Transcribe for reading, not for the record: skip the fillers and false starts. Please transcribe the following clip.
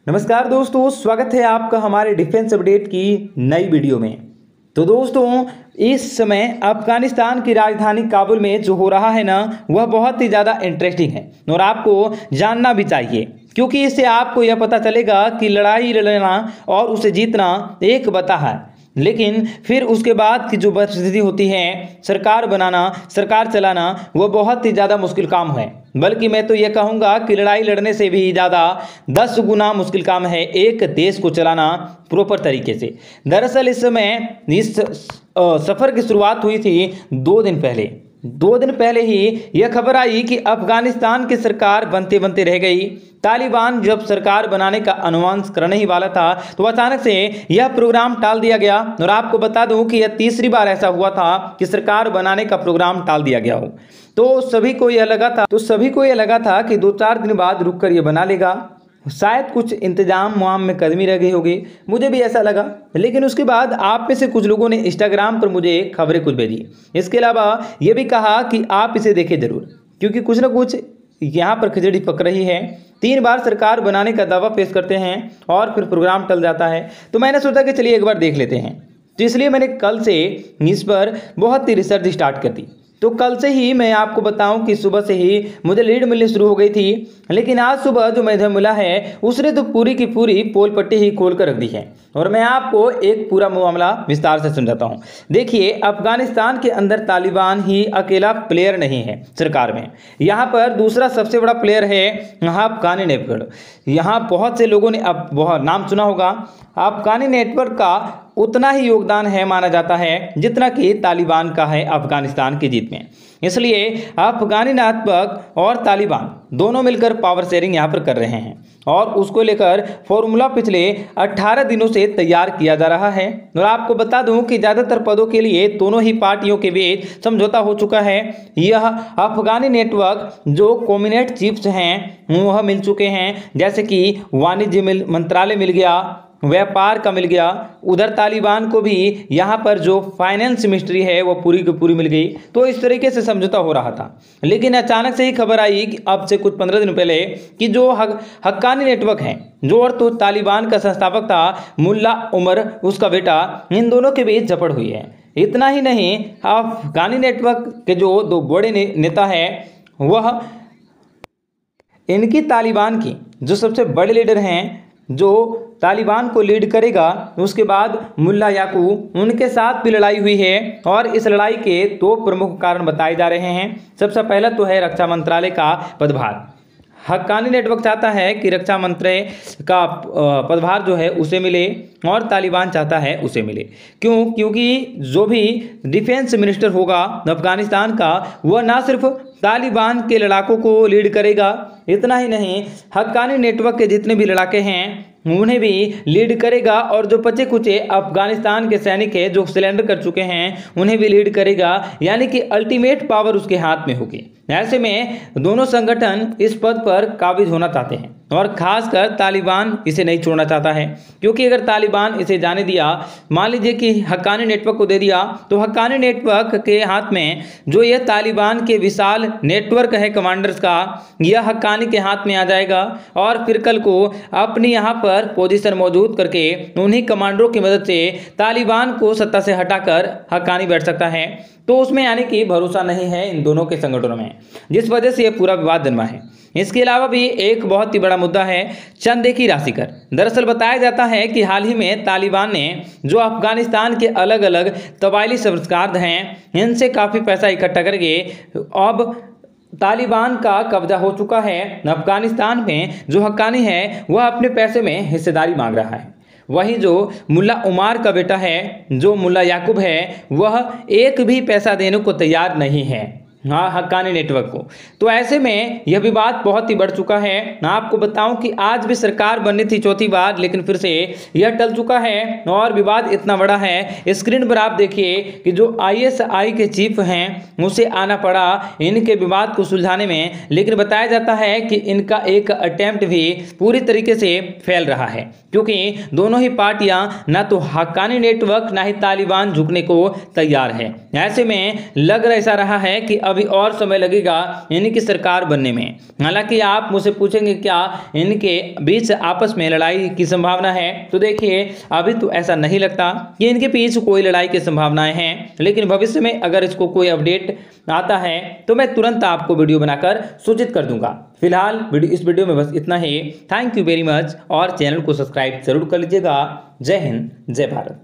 नमस्कार दोस्तों, स्वागत है आपका हमारे डिफेंस अपडेट की नई वीडियो में। तो दोस्तों, इस समय अफगानिस्तान की राजधानी काबुल में जो हो रहा है ना, वह बहुत ही ज़्यादा इंटरेस्टिंग है और आपको जानना भी चाहिए, क्योंकि इससे आपको यह पता चलेगा कि लड़ाई लड़ना और उसे जीतना एक बता है, लेकिन फिर उसके बाद की जो परिस्थिति होती है, सरकार बनाना, सरकार चलाना, वह बहुत ही ज़्यादा मुश्किल काम है। बल्कि मैं तो यह कहूँगा कि लड़ाई लड़ने से भी ज़्यादा 10 गुना मुश्किल काम है एक देश को चलाना प्रॉपर तरीके से। दरअसल इस समय इस सफ़र की शुरुआत हुई थी 2 दिन पहले ही यह खबर आई कि अफगानिस्तान की सरकार बनते बनते रह गई। तालिबान जब सरकार बनाने का अनुमान करने ही वाला था तो अचानक से यह प्रोग्राम टाल दिया गया। और आपको बता दूं कि यह तीसरी बार ऐसा हुआ था कि सरकार बनाने का प्रोग्राम टाल दिया गया हो। तो सभी को यह लगा था कि 2-4 दिन बाद रुक कर यह बना लेगा, शायद कुछ इंतजाम मुआम में कदमी रह गई होगी, मुझे भी ऐसा लगा। लेकिन उसके बाद आप में से कुछ लोगों ने इंस्टाग्राम पर मुझे खबरें कुछ भेजी। इसके अलावा ये भी कहा कि आप इसे देखें जरूर, क्योंकि कुछ ना कुछ यहाँ पर खिचड़ी पक रही है। 3 बार सरकार बनाने का दावा पेश करते हैं और फिर प्रोग्राम टल जाता है। तो मैंने सोचा कि चलिए एक बार देख लेते हैं। तो इसलिए मैंने कल से इस पर बहुत ही रिसर्च स्टार्ट कर दी। तो कल से ही मैं आपको बताऊं कि सुबह से ही मुझे लीड मिलनी शुरू हो गई थी, लेकिन आज सुबह जो मुझे मिला है उसने तो पूरी की पूरी पोल पट्टी ही खोल कर रख दी है। और मैं आपको एक पूरा मामला विस्तार से समझाता हूं। देखिए, अफगानिस्तान के अंदर तालिबान ही अकेला प्लेयर नहीं है सरकार में। यहाँ पर दूसरा सबसे बड़ा प्लेयर है अफगानी नेटवर्क। यहाँ बहुत से लोगों ने अब बहुत नाम सुना होगा। अफगानी नेटवर्क का उतना ही योगदान है माना जाता है जितना कि तालिबान का है अफगानिस्तान की जीत में। इसलिए अफगानी नेटवर्क और तालिबान दोनों मिलकर पावर शेयरिंग यहाँ पर कर रहे हैं और उसको लेकर फॉर्मूला पिछले 18 दिनों से तैयार किया जा रहा है। और आपको बता दूं कि ज़्यादातर पदों के लिए दोनों ही पार्टियों के बीच समझौता हो चुका है। यह अफगानी नेटवर्क जो कॉम्बिनेट चीफ्स हैं वह मिल चुके हैं, जैसे कि वाणिज्य मंत्रालय मिल गया, व्यापार का मिल गया। उधर तालिबान को भी यहाँ पर जो फाइनेंस मिनिस्ट्री है वो पूरी की पूरी मिल गई। तो इस तरीके से समझौता हो रहा था, लेकिन अचानक से ही खबर आई कि अब से कुछ 15 दिन पहले कि जो हक्कानी नेटवर्क है, जो और तो तालिबान का संस्थापक था मुल्ला उमर, उसका बेटा, इन दोनों के बीच झपड़ हुई है। इतना ही नहीं, अफगानी नेटवर्क के जो 2 बड़े नेता है, वह इनकी तालिबान की जो सबसे बड़े लीडर हैं, जो तालिबान को लीड करेगा, उसके बाद मुल्ला याकूब, उनके साथ भी लड़ाई हुई है। और इस लड़ाई के 2 प्रमुख कारण बताए जा रहे हैं। सबसे पहला तो है रक्षा मंत्रालय का पदभार। हक्कानी नेटवर्क चाहता है कि रक्षा मंत्री का पदभार जो है उसे मिले और तालिबान चाहता है उसे मिले। क्योंकि जो भी डिफेंस मिनिस्टर होगा अफगानिस्तान का, वह ना सिर्फ तालिबान के लड़ाकों को लीड करेगा, इतना ही नहीं, हक्कानी नेटवर्क के जितने भी लड़ाके हैं उन्हें भी लीड करेगा। और जो बचे कुचे अफगानिस्तान के सैनिक हैं जो सरेंडर कर चुके हैं, उन्हें भी लीड करेगा। यानी कि अल्टीमेट पावर उसके हाथ में होगी। ऐसे में दोनों संगठन इस पद पर काबिज होना चाहते हैं और खासकर तालिबान इसे नहीं छोड़ना चाहता है, क्योंकि अगर तालिबान इसे जाने दिया, मान लीजिए कि हक्कानी नेटवर्क को दे दिया, तो हक्कानी नेटवर्क के हाथ में जो यह तालिबान के विशाल नेटवर्क है कमांडर्स का, यह हक्कानी के हाथ में आ जाएगा। और फिर कल को अपनी यहाँ पर पोजीशन मौजूद करके उन्हीं कमांडरों की मदद से तालिबान को सत्ता से हटाकर हक्कानी बैठ सकता है। तो उसमें यानी कि भरोसा नहीं है इन दोनों के संगठनों में, जिस वजह से यह पूरा विवाद जन्मा है। इसके अलावा भी एक बहुत ही बड़ा मुद्दा है चंदे की राशि कर। दरअसल बताया जाता है कि हाल ही में तालिबान ने जो अफगानिस्तान के अलग अलग कबायली सरकार हैं, इनसे काफ़ी पैसा इकट्ठा करके अब तालिबान का कब्जा हो चुका है अफगानिस्तान में। जो हक्कानी है वह अपने पैसे में हिस्सेदारी मांग रहा है। वही जो मुल्ला उमर का बेटा है, जो मुल्ला याकूब है, वह एक भी पैसा देने को तैयार नहीं है हक्कानी नेटवर्क को। तो ऐसे में यह विवाद बहुत ही बढ़ चुका है। मैं आपको बताऊं कि आज भी सरकार बननी थी 4थी बार, लेकिन फिर से यह टल चुका है और विवाद इतना बड़ा है। स्क्रीन पर आप देखिए कि जो ISI के चीफ हैं उसे आना पड़ा इनके विवाद को सुलझाने में, लेकिन बताया जाता है कि इनका एक अटेम्प्ट भी पूरी तरीके से फेल रहा है, क्योंकि दोनों ही पार्टियां ना तो हक्कानी नेटवर्क ना ही तालिबान झुकने को तैयार है। ऐसे में लग ऐसा रहा है कि अभी और समय लगेगा इनकी सरकार बनने में। हालांकि आप मुझसे पूछेंगे क्या इनके बीच आपस में लड़ाई की संभावना है, तो देखिए अभी तो ऐसा नहीं लगता कि इनके बीच कोई लड़ाई की संभावनाएं हैं, लेकिन भविष्य में अगर इसको कोई अपडेट आता है तो मैं तुरंत आपको वीडियो बनाकर सूचित कर दूंगा। फिलहाल इस वीडियो में बस इतना ही। थैंक यू वेरी मच और चैनल को सब्सक्राइब जरूर कर लीजिएगा। जय हिंद, जय भारत।